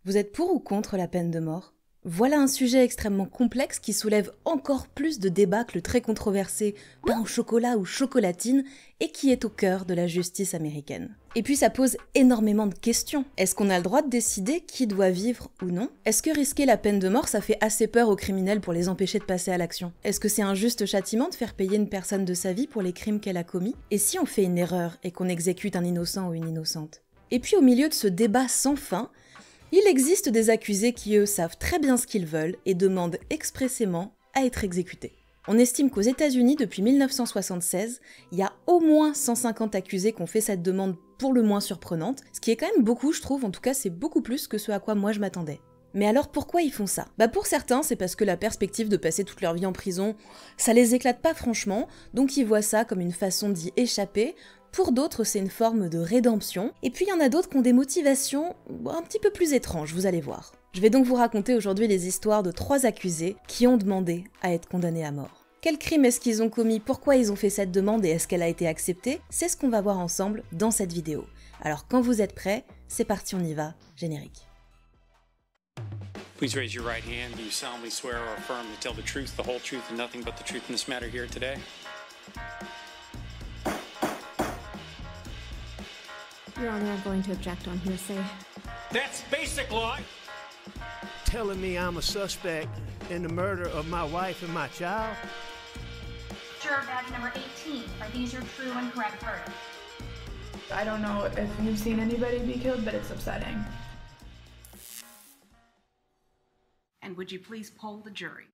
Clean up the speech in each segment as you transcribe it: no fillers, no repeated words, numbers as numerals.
Vous êtes pour ou contre la peine de mort? Voilà un sujet extrêmement complexe qui soulève encore plus de débats que le très controversé pain au chocolat ou chocolatine et qui est au cœur de la justice américaine. Et puis ça pose énormément de questions. Est-ce qu'on a le droit de décider qui doit vivre ou non? Est-ce que risquer la peine de mort, ça fait assez peur aux criminels pour les empêcher de passer à l'action? Est-ce que c'est un juste châtiment de faire payer une personne de sa vie pour les crimes qu'elle a commis? Et si on fait une erreur et qu'on exécute un innocent ou une innocente? Et puis au milieu de ce débat sans fin, il existe des accusés qui, eux, savent très bien ce qu'ils veulent et demandent expressément à être exécutés. On estime qu'aux États-Unis, depuis 1976, il y a au moins 150 accusés qui ont fait cette demande pour le moins surprenante, ce qui est quand même beaucoup, je trouve, en tout cas c'est beaucoup plus que ce à quoi moi je m'attendais. Mais alors pourquoi ils font ça? Pour certains, c'est parce que la perspective de passer toute leur vie en prison, ça les éclate pas franchement, donc ils voient ça comme une façon d'y échapper. Pour d'autres, c'est une forme de rédemption. Et puis il y en a d'autres qui ont des motivations un petit peu plus étranges, vous allez voir. Je vais donc vous raconter aujourd'hui les histoires de 3 accusés qui ont demandé à être condamnés à mort. Quel crime est-ce qu'ils ont commis? Pourquoi ils ont fait cette demande et est-ce qu'elle a été acceptée? C'est ce qu'on va voir ensemble dans cette vidéo. Alors quand vous êtes prêts, c'est parti, on y va, générique. Please raise your right hand. Do you solemnly swear or affirm to tell the truth, the whole truth, and nothing but the truth in this matter here today? Your Honor, I'm going to object on hearsay. That's basic law. Telling me I'm a suspect in the murder of my wife and my child? Juror badge number 18. Are these your true and correct verdicts? I don't know if you've seen anybody be killed, but it's upsetting. And would you please poll the jury?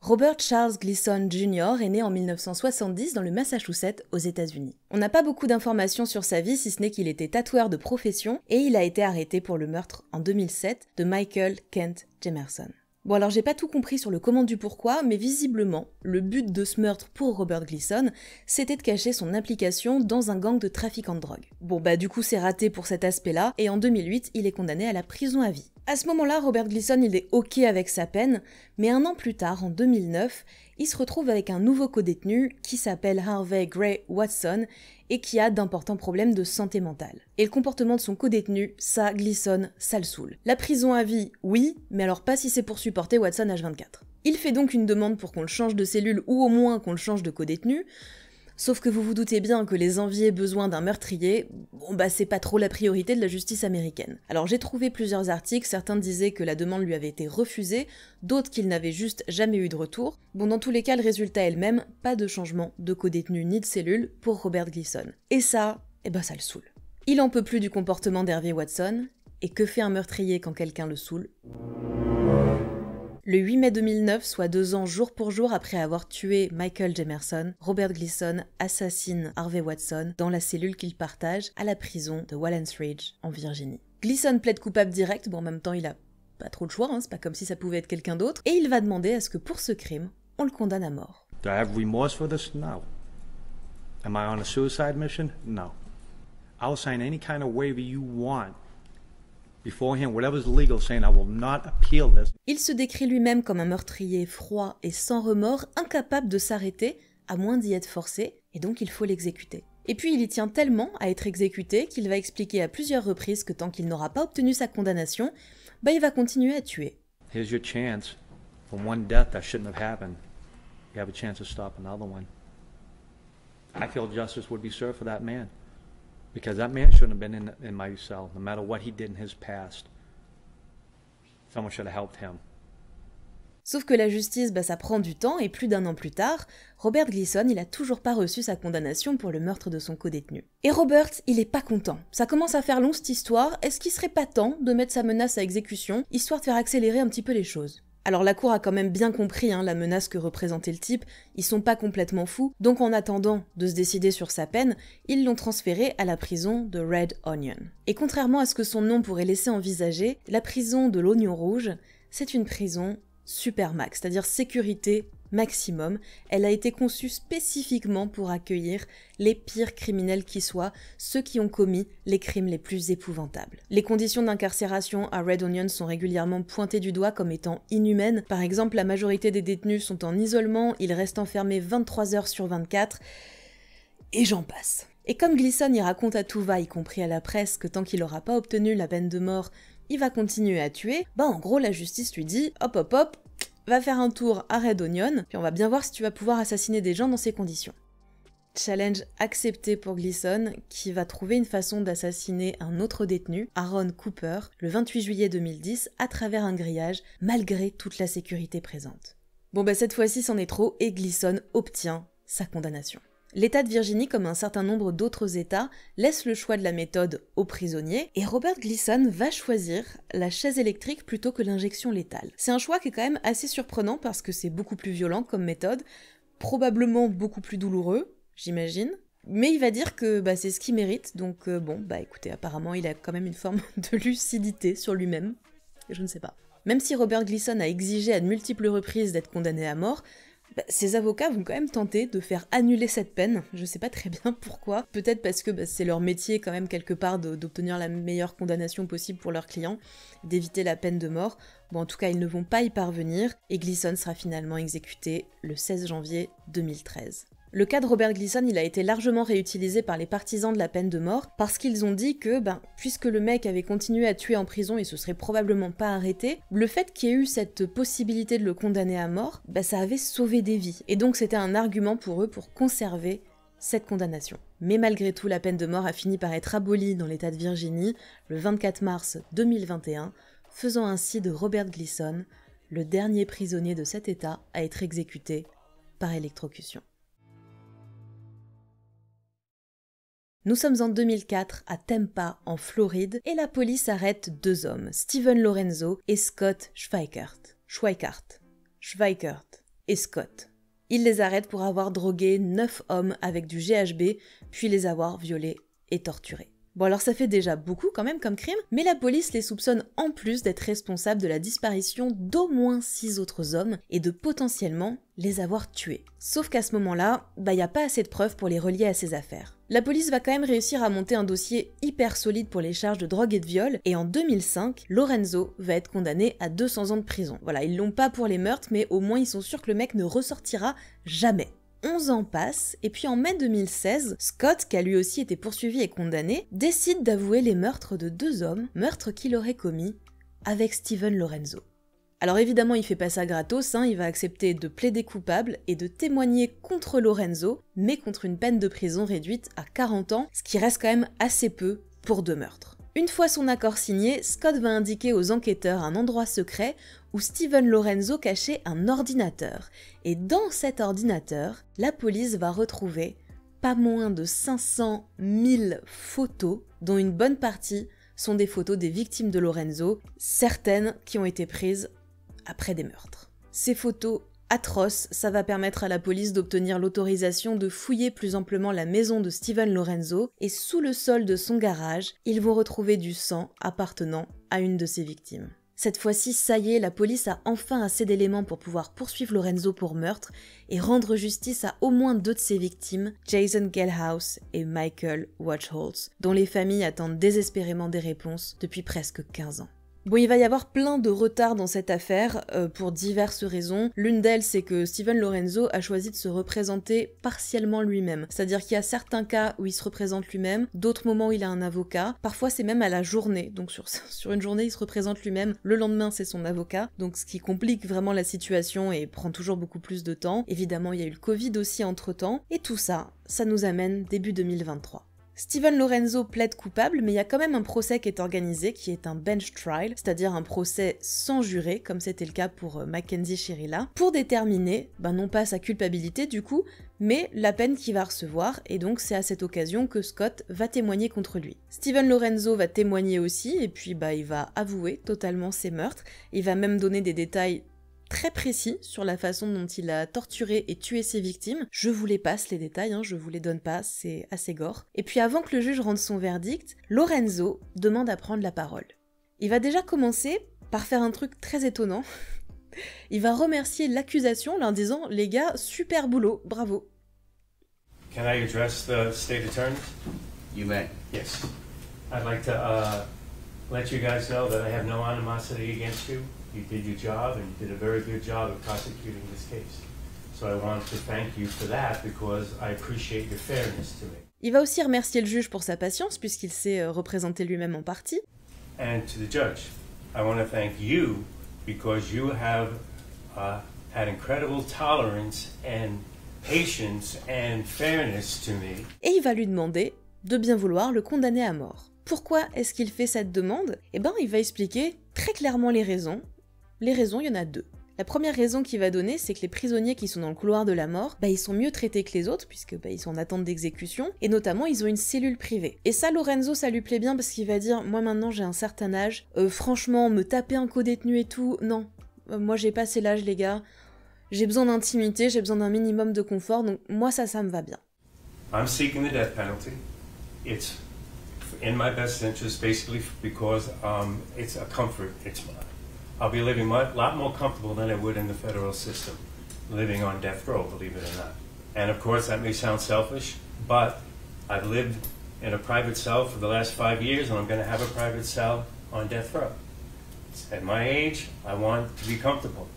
Robert Charles Gleason Jr. est né en 1970 dans le Massachusetts, aux États-Unis. On n'a pas beaucoup d'informations sur sa vie, si ce n'est qu'il était tatoueur de profession, et il a été arrêté pour le meurtre en 2007 de Michael Kent Jamerson. Bon alors j'ai pas tout compris sur le comment du pourquoi, mais visiblement, le but de ce meurtre pour Robert Gleason, c'était de cacher son implication dans un gang de trafiquants de drogue. Bon du coup c'est raté pour cet aspect-là, et en 2008, il est condamné à la prison à vie. À ce moment-là, Robert Gleason, il est ok avec sa peine, mais un an plus tard, en 2009, il se retrouve avec un nouveau codétenu qui s'appelle Harvey Gray Watson et qui a d'importants problèmes de santé mentale. Et le comportement de son codétenu, ça, Gleason, ça le saoule. La prison à vie, oui, mais alors pas si c'est pour supporter Watson H24. Il fait donc une demande pour qu'on le change de cellule ou au moins qu'on le change de codétenu. Sauf que vous vous doutez bien que les envier besoin d'un meurtrier, c'est pas trop la priorité de la justice américaine. Alors j'ai trouvé plusieurs articles, certains disaient que la demande lui avait été refusée, d'autres qu'il n'avait juste jamais eu de retour. Dans tous les cas, le résultat est le même, pas de changement de codétenu ni de cellule pour Robert Gleason. Et ça, ça le saoule. Il en peut plus du comportement d'Harvey Watson, et que fait un meurtrier quand quelqu'un le saoule? Le 8 mai 2009, soit 2 ans jour pour jour après avoir tué Michael Jamerson, Robert Gleason assassine Harvey Watson dans la cellule qu'il partage à la prison de Wallace Ridge, en Virginie. Gleason plaide coupable direct, en même temps il a pas trop le choix, c'est pas comme si ça pouvait être quelqu'un d'autre, et il va demander à ce que pour ce crime, on le condamne à mort. Do I have remorse for this? No. Am I on a suicide mission? No. I'll sign any kind of waiver you want. Beforehand, whatever's legal, saying I will not appeal this. Il se décrit lui-même comme un meurtrier froid et sans remords, incapable de s'arrêter, à moins d'y être forcé, et donc il faut l'exécuter. Et puis il y tient tellement à être exécuté qu'il va expliquer à plusieurs reprises que tant qu'il n'aura pas obtenu sa condamnation, il va continuer à tuer. Here's your chance. From one death that shouldn't have happened, you have a chance to stop another one. I feel justice would be served for that man. Because that man shouldn't have been in my cell, no matter what he did in his past. Someone should have helped him. Sauf que la justice, ça prend du temps, et plus d'1 an plus tard, Robert Gleason, il a toujours pas reçu sa condamnation pour le meurtre de son codétenu. Et Robert, il est pas content. Ça commence à faire long cette histoire, est-ce qu'il serait pas temps de mettre sa menace à exécution, histoire de faire accélérer un petit peu les choses? Alors la cour a quand même bien compris la menace que représentait le type, ils sont pas complètement fous, donc en attendant de se décider sur sa peine, ils l'ont transféré à la prison de Red Onion. Et contrairement à ce que son nom pourrait laisser envisager, la prison de l'Oignon Rouge, c'est une prison super max, c'est-à-dire sécurité maximum. Elle a été conçue spécifiquement pour accueillir les pires criminels qui soient, ceux qui ont commis les crimes les plus épouvantables. Les conditions d'incarcération à Red Onion sont régulièrement pointées du doigt comme étant inhumaines. Par exemple, la majorité des détenus sont en isolement, ils restent enfermés 23 heures sur 24, et j'en passe. Et comme Gleason y raconte à tout va, y compris à la presse, que tant qu'il n'aura pas obtenu la peine de mort, il va continuer à tuer, bah en gros la justice lui dit hop hop hop, va faire un tour à Red Onion, puis on va bien voir si tu vas pouvoir assassiner des gens dans ces conditions. Challenge accepté pour Gleason, qui va trouver une façon d'assassiner un autre détenu, Aaron Cooper, le 28 juillet 2010, à travers un grillage, malgré toute la sécurité présente. Bon bah cette fois-ci c'en est trop, et Gleason obtient sa condamnation. L'État de Virginie, comme un certain nombre d'autres États, laisse le choix de la méthode aux prisonniers, et Robert Gleason va choisir la chaise électrique plutôt que l'injection létale. C'est un choix qui est quand même assez surprenant parce que c'est beaucoup plus violent comme méthode, probablement beaucoup plus douloureux, j'imagine, mais il va dire que bah, c'est ce qu'il mérite, donc bon, bah écoutez, apparemment il a quand même une forme de lucidité sur lui-même, je ne sais pas. Même si Robert Gleason a exigé à de multiples reprises d'être condamné à mort, bah, ses avocats vont quand même tenter de faire annuler cette peine, je sais pas très bien pourquoi, peut-être parce que bah, c'est leur métier quand même quelque part d'obtenir la meilleure condamnation possible pour leurs clients, d'éviter la peine de mort. Bon en tout cas ils ne vont pas y parvenir, et Gleason sera finalement exécuté le 16 janvier 2013. Le cas de Robert Gleason, il a été largement réutilisé par les partisans de la peine de mort parce qu'ils ont dit que, puisque le mec avait continué à tuer en prison et se serait probablement pas arrêté, le fait qu'il y ait eu cette possibilité de le condamner à mort, ça avait sauvé des vies. Et donc c'était un argument pour eux pour conserver cette condamnation. Mais malgré tout, la peine de mort a fini par être abolie dans l'État de Virginie le 24 mars 2021, faisant ainsi de Robert Gleason le dernier prisonnier de cet État à être exécuté par électrocution. Nous sommes en 2004 à Tampa, en Floride, et la police arrête deux hommes, Steven Lorenzo et Scott Schweikert et Scott. Ils les arrêtent pour avoir drogué 9 hommes avec du GHB, puis les avoir violés et torturés. Bon alors ça fait déjà beaucoup quand même comme crime, mais la police les soupçonne en plus d'être responsables de la disparition d'au moins 6 autres hommes et de potentiellement les avoir tués. Sauf qu'à ce moment-là, y a pas assez de preuves pour les relier à ces affaires. La police va quand même réussir à monter un dossier hyper solide pour les charges de drogue et de viol, et en 2005, Lorenzo va être condamné à 200 ans de prison. Voilà, ils l'ont pas pour les meurtres, mais au moins ils sont sûrs que le mec ne ressortira jamais. 11 ans passent, et puis en mai 2016, Scott, qui a lui aussi été poursuivi et condamné, décide d'avouer les meurtres de 2 hommes, meurtres qu'il aurait commis avec Steven Lorenzo. Alors évidemment, il fait pas ça gratos, il va accepter de plaider coupable et de témoigner contre Lorenzo, mais contre une peine de prison réduite à 40 ans, ce qui reste quand même assez peu pour 2 meurtres. Une fois son accord signé, Scott va indiquer aux enquêteurs un endroit secret où Steven Lorenzo cachait un ordinateur. Et dans cet ordinateur, la police va retrouver pas moins de 500 000 photos, dont une bonne partie sont des photos des victimes de Lorenzo, certaines qui ont été prises après des meurtres. Ces photos atroces, ça va permettre à la police d'obtenir l'autorisation de fouiller plus amplement la maison de Steven Lorenzo, et sous le sol de son garage, ils vont retrouver du sang appartenant à une de ses victimes. Cette fois-ci, ça y est, la police a enfin assez d'éléments pour pouvoir poursuivre Lorenzo pour meurtre et rendre justice à au moins 2 de ses victimes, Jason Gelhaus et Michael Watchholz, dont les familles attendent désespérément des réponses depuis presque 15 ans. Bon, il va y avoir plein de retards dans cette affaire, pour diverses raisons. L'une d'elles, c'est que Steven Lorenzo a choisi de se représenter partiellement lui-même. C'est-à-dire qu'il y a certains cas où il se représente lui-même, d'autres moments où il a un avocat. Parfois, c'est même à la journée. Donc sur une journée, il se représente lui-même. Le lendemain, c'est son avocat. Donc ce qui complique vraiment la situation et prend toujours beaucoup plus de temps. Évidemment, il y a eu le Covid aussi entre-temps. Et tout ça, ça nous amène début 2023. Steven Lorenzo plaide coupable, mais il y a quand même un procès qui est organisé, qui est un bench trial, c'est-à-dire un procès sans juré, comme c'était le cas pour Mackenzie Shirilla, pour déterminer, non pas sa culpabilité du coup, mais la peine qu'il va recevoir, et donc c'est à cette occasion que Scott va témoigner contre lui. Steven Lorenzo va témoigner aussi, et puis il va avouer totalement ses meurtres, il va même donner des détails très précis sur la façon dont il a torturé et tué ses victimes. Je vous les passe les détails, je vous les donne pas, c'est assez gore. Et puis avant que le juge rende son verdict, Lorenzo demande à prendre la parole. Il va déjà commencer par faire un truc très étonnant. Il va remercier l'accusation en leur disant « Les gars, super boulot, bravo ». Can I address the state attorney? You may. Yes. I'd like to let you guys know that I have no animosity against you. You did your job, and you did a very good job of prosecuting this case. So I want to thank you for that because I appreciate your fairness to me. Il va aussi remercier le juge pour sa patience, puisqu'il s'est représenté lui-même en partie. And to the judge, I want to thank you because you have had incredible tolerance and patience and fairness to me. Et il va lui demander de bien vouloir le condamner à mort. Pourquoi est-ce qu'il fait cette demande? Eh ben, il va expliquer très clairement les raisons. Les raisons, il y en a deux. La première raison qu'il va donner, c'est que les prisonniers qui sont dans le couloir de la mort, ils sont mieux traités que les autres, puisque ils sont en attente d'exécution, et notamment ils ont une cellule privée. Et ça, Lorenzo, ça lui plaît bien, parce qu'il va dire, moi maintenant j'ai un certain âge, franchement, me taper un co-détenu et tout, non. Moi j'ai passé l'âge, les gars. J'ai besoin d'intimité, j'ai besoin d'un minimum de confort, donc moi ça me va bien. I'm seeking the death penalty. It's in my best interest, basically, because it's a comfort. I'll be living a lot more comfortable than I would in the federal system, living on death row, believe it or not. And of course, that may sound selfish, but I've lived in a private cell for the last 5 years, and I'm going to have a private cell on death row. At my age, I want to be comfortable.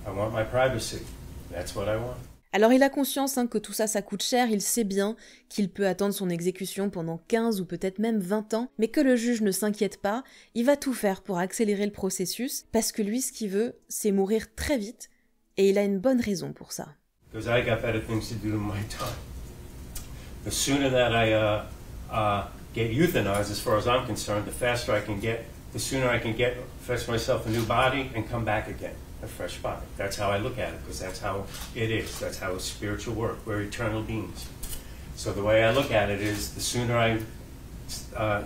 I want my privacy. That's what I want. Alors il a conscience que tout ça, ça coûte cher, il sait bien qu'il peut attendre son exécution pendant 15 ou peut-être même 20 ans, mais que le juge ne s'inquiète pas, il va tout faire pour accélérer le processus, parce que lui, ce qu'il veut, c'est mourir très vite, et il a une bonne raison pour ça. Because I got better things to do in my time. The sooner that I get euthanized, as far as I'm concerned, the faster I can get, the sooner I can fetch myself a new body and come back again. A fresh body. That's how I look at it, because that's how it is. That's how it's spiritual work. We're eternal beings. So the way I look at it is, the sooner I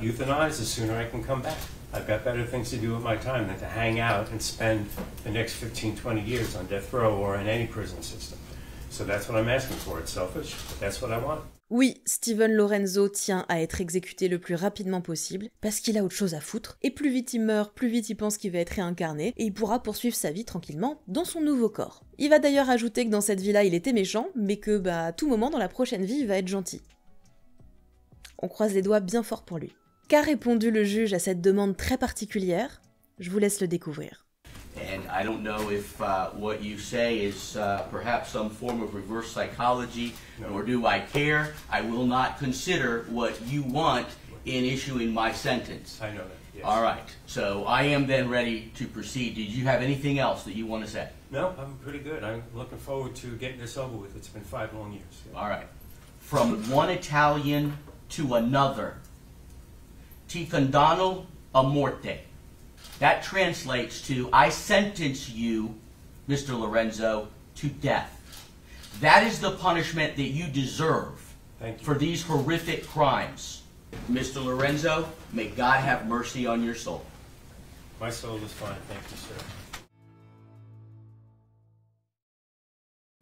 euthanize, the sooner I can come back. I've got better things to do with my time than to hang out and spend the next 15, 20 years on death row or in any prison system. So that's what I'm asking for. It's selfish, but that's what I want. Oui, Steven Lorenzo tient à être exécuté le plus rapidement possible, parce qu'il a autre chose à foutre, et plus vite il meurt, plus vite il pense qu'il va être réincarné, et il pourra poursuivre sa vie tranquillement dans son nouveau corps. Il va d'ailleurs ajouter que dans cette vie-là il était méchant, mais que à tout moment dans la prochaine vie il va être gentil. On croise les doigts bien fort pour lui. Qu'a répondu le juge à cette demande très particulière? Je vous laisse le découvrir. And I don't know if what you say is perhaps some form of reverse psychology, nor do I care. I will not consider what you want in issuing my sentence. I know that, yes. All right, so I am then ready to proceed. Did you have anything else that you want to say? No, I'm pretty good. I'm looking forward to getting this over with. It's been 5 long years. Yeah. All right. From one Italian to another, ti condanno a morte. That translates to, I sentence you, Mr. Lorenzo, to death. That is the punishment that you deserve for these horrific crimes. Mr. Lorenzo, may God have mercy on your soul. My soul is fine, thank you, sir.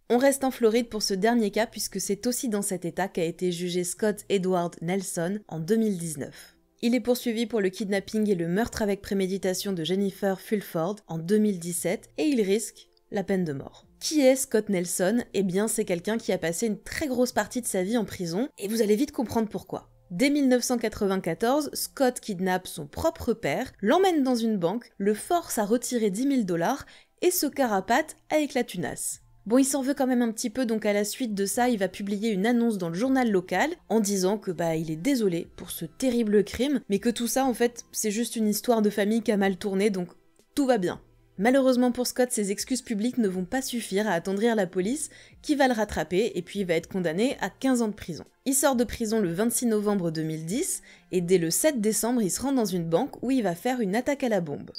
On reste en Floride pour ce dernier cas, puisque c'est aussi dans cet état qu'a été jugé Scott Edward Nelson en 2019. Il est poursuivi pour le kidnapping et le meurtre avec préméditation de Jennifer Fulford en 2017 et il risque la peine de mort. Qui est Scott Nelson? Eh bien, c'est quelqu'un qui a passé une très grosse partie de sa vie en prison et vous allez vite comprendre pourquoi. Dès 1994, Scott kidnappe son propre père, l'emmène dans une banque, le force à retirer 10 000 $ et se carapate avec la tunasse. Bon, il s'en veut quand même un petit peu, donc à la suite de ça, il va publier une annonce dans le journal local en disant que il est désolé pour ce terrible crime, mais que tout ça, en fait, c'est juste une histoire de famille qui a mal tourné, donc tout va bien. Malheureusement pour Scott, ses excuses publiques ne vont pas suffire à attendrir la police, qui va le rattraper, et puis il va être condamné à 15 ans de prison. Il sort de prison le 26 novembre 2010, et dès le 7 décembre, il se rend dans une banque où il va faire une attaque à la bombe.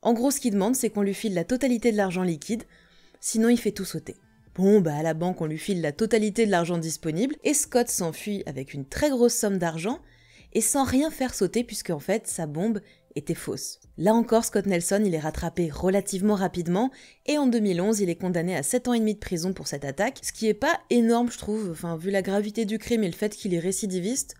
En gros, ce qu'il demande, c'est qu'on lui file la totalité de l'argent liquide, sinon il fait tout sauter. Bon, à la banque, on lui file la totalité de l'argent disponible, et Scott s'enfuit avec une très grosse somme d'argent, et sans rien faire sauter, puisque en fait, sa bombe était fausse. Là encore, Scott Nelson, il est rattrapé relativement rapidement, et en 2011, il est condamné à 7 ans et demi de prison pour cette attaque, ce qui est pas énorme, je trouve, vu la gravité du crime et le fait qu'il est récidiviste,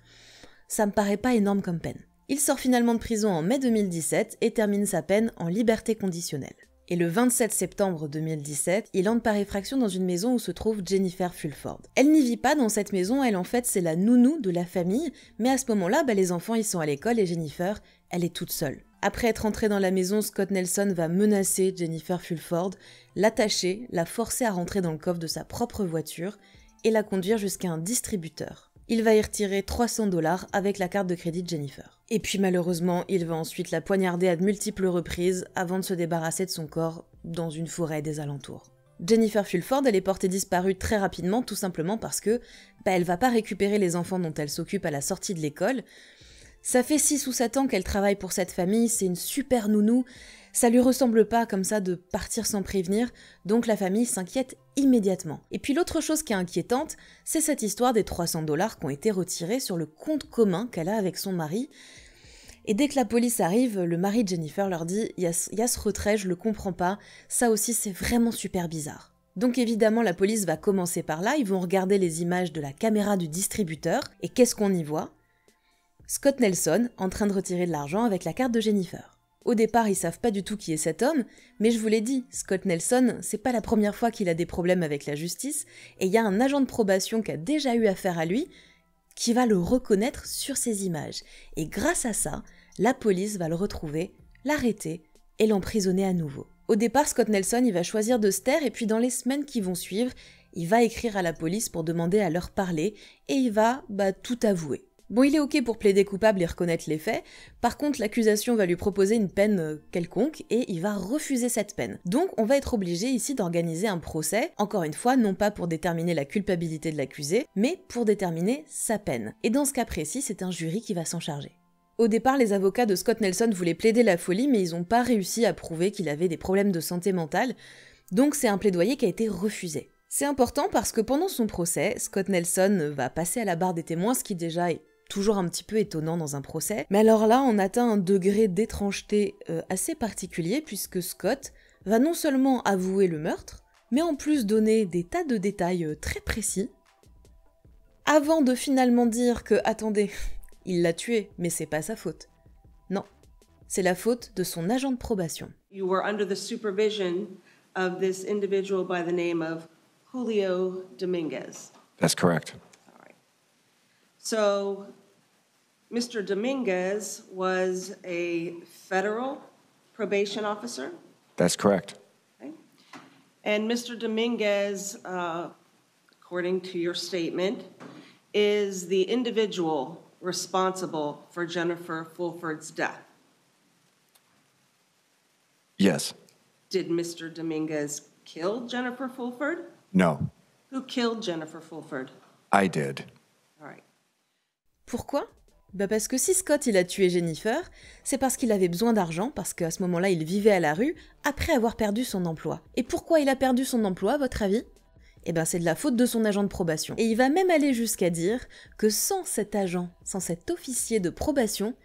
ça me paraît pas énorme comme peine. Il sort finalement de prison en mai 2017, et termine sa peine en liberté conditionnelle. Et le 27 septembre 2017, il entre par effraction dans une maison où se trouve Jennifer Fulford. Elle n'y vit pas dans cette maison, elle en fait c'est la nounou de la famille, mais à ce moment-là, les enfants ils sont à l'école et Jennifer, elle est toute seule. Après être entré dans la maison, Scott Nelson va menacer Jennifer Fulford, l'attacher, la forcer à rentrer dans le coffre de sa propre voiture et la conduire jusqu'à un distributeur. Il va y retirer 300 $ avec la carte de crédit de Jennifer. Et puis malheureusement, il va ensuite la poignarder à de multiples reprises avant de se débarrasser de son corps dans une forêt des alentours. Jennifer Fulford, elle est portée disparue très rapidement, tout simplement parce que elle va pas récupérer les enfants dont elle s'occupe à la sortie de l'école. Ça fait 6 ou 7 ans qu'elle travaille pour cette famille, c'est une super nounou, ça lui ressemble pas comme ça de partir sans prévenir, donc la famille s'inquiète immédiatement. Et puis l'autre chose qui est inquiétante, c'est cette histoire des 300 $ qui ont été retirés sur le compte commun qu'elle a avec son mari. Et dès que la police arrive, le mari de Jennifer leur dit « Il y a ce retrait, je le comprends pas, ça aussi c'est vraiment super bizarre ». Donc évidemment la police va commencer par là, ils vont regarder les images de la caméra du distributeur, et qu'est-ce qu'on y voit ? Scott Nelson en train de retirer de l'argent avec la carte de Jennifer. Au départ, ils savent pas du tout qui est cet homme, mais je vous l'ai dit, Scott Nelson, c'est pas la première fois qu'il a des problèmes avec la justice, et il y a un agent de probation qui a déjà eu affaire à lui, qui va le reconnaître sur ces images. Et grâce à ça, la police va le retrouver, l'arrêter et l'emprisonner à nouveau. Au départ, Scott Nelson, il va choisir de se taire, et puis dans les semaines qui vont suivre, il va écrire à la police pour demander à leur parler, et il va, tout avouer. Bon, il est ok pour plaider coupable et reconnaître les faits, par contre l'accusation va lui proposer une peine quelconque et il va refuser cette peine. Donc on va être obligé ici d'organiser un procès, encore une fois, non pas pour déterminer la culpabilité de l'accusé, mais pour déterminer sa peine. Et dans ce cas précis, c'est un jury qui va s'en charger. Au départ, les avocats de Scott Nelson voulaient plaider la folie, mais ils n'ont pas réussi à prouver qu'il avait des problèmes de santé mentale, donc c'est un plaidoyer qui a été refusé. C'est important parce que pendant son procès, Scott Nelson va passer à la barre des témoins, ce qui déjà est toujours un petit peu étonnant dans un procès. Mais alors là, on atteint un degré d'étrangeté assez particulier puisque Scott va non seulement avouer le meurtre, mais en plus donner des tas de détails très précis, avant de finalement dire que, attendez, il l'a tué, mais c'est pas sa faute. Non, c'est la faute de son agent de probation. You were under the supervision of this individual by the name of Julio Dominguez. That's correct. All right. So, Mr. Dominguez was a federal probation officer? That's correct. Okay. And Mr. Dominguez, according to your statement, is the individual responsible for Jennifer Fulford's death? Yes. Did Mr. Dominguez kill Jennifer Fulford? No. Who killed Jennifer Fulford? I did. All right. Pourquoi ? Parce que si Scott il a tué Jennifer, c'est parce qu'il avait besoin d'argent, parce qu'à ce moment-là il vivait à la rue, après avoir perdu son emploi. Et pourquoi il a perdu son emploi, à votre avis ? C'est de la faute de son agent de probation. Et il va même aller jusqu'à dire que sans cet agent, sans cet officier de probation,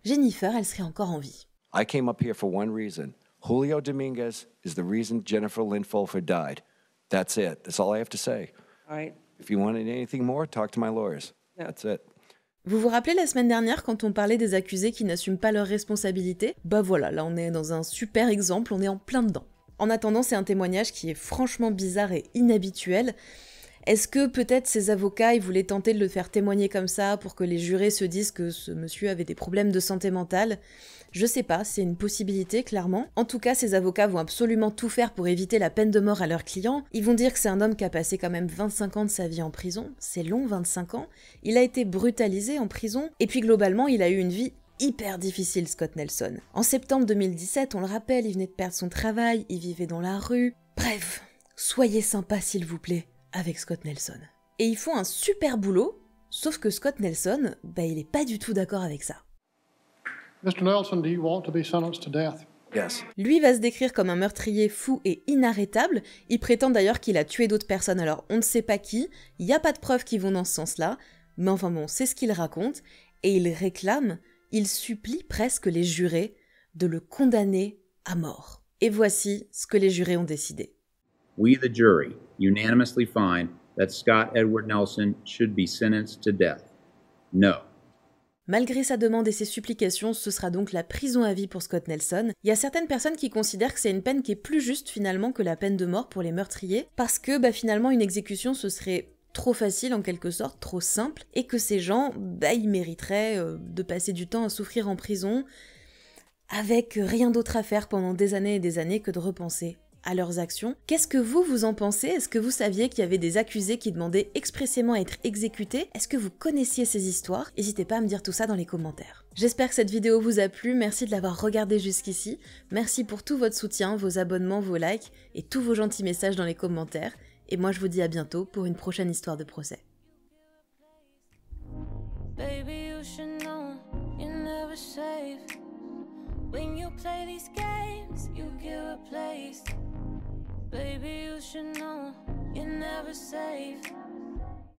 Jennifer, elle serait encore en vie. I came up here for one reason. Julio Dominguez is the reason Jennifer Lynn Fulford died. That's it. That's all I have to say. All right. If you wanted anything more, talk to my lawyers. That's it. Vous vous rappelez la semaine dernière quand on parlait des accusés qui n'assument pas leurs responsabilités ? Voilà, là on est dans un super exemple, on est en plein dedans. En attendant, c'est un témoignage qui est franchement bizarre et inhabituel. Est-ce que peut-être ces avocats, ils voulaient tenter de le faire témoigner comme ça pour que les jurés se disent que ce monsieur avait des problèmes de santé mentale ? Je sais pas, c'est une possibilité, clairement. En tout cas, ces avocats vont absolument tout faire pour éviter la peine de mort à leurs clients. Ils vont dire que c'est un homme qui a passé quand même 25 ans de sa vie en prison. C'est long, 25 ans. Il a été brutalisé en prison. Et puis globalement, il a eu une vie hyper difficile, Scott Nelson. En septembre 2017, on le rappelle, il venait de perdre son travail, il vivait dans la rue. Bref, soyez sympa s'il vous plaît avec Scott Nelson. Et ils font un super boulot, sauf que Scott Nelson, il est pas du tout d'accord avec ça. Mr. Nelson, do you want to be sentenced to death? Yes. Lui va se décrire comme un meurtrier fou et inarrêtable. Il prétend d'ailleurs qu'il a tué d'autres personnes, alors on ne sait pas qui, il n'y a pas de preuves qui vont dans ce sens-là, mais enfin bon, c'est ce qu'il raconte, et il réclame, il supplie presque les jurés de le condamner à mort. Et voici ce que les jurés ont décidé. We, the jury, unanimously find that Scott Edward Nelson should be sentenced to death. No. Malgré sa demande et ses supplications, ce sera donc la prison à vie pour Scott Nelson. Il y a certaines personnes qui considèrent que c'est une peine qui est plus juste finalement que la peine de mort pour les meurtriers, parce que finalement une exécution ce serait trop facile en quelque sorte, trop simple, et que ces gens, ils mériteraient de passer du temps à souffrir en prison, avec rien d'autre à faire pendant des années et des années que de repenser à leurs actions. Qu'est-ce que vous en pensez? Est-ce que vous saviez qu'il y avait des accusés qui demandaient expressément à être exécutés? Est-ce que vous connaissiez ces histoires? N'hésitez pas à me dire tout ça dans les commentaires. J'espère que cette vidéo vous a plu, merci de l'avoir regardée jusqu'ici. Merci pour tout votre soutien, vos abonnements, vos likes et tous vos gentils messages dans les commentaires. Et moi je vous dis à bientôt pour une prochaine histoire de procès. Baby, you should know you're never safe. When you play these games, you get replaced. Baby, you should know you're never safe.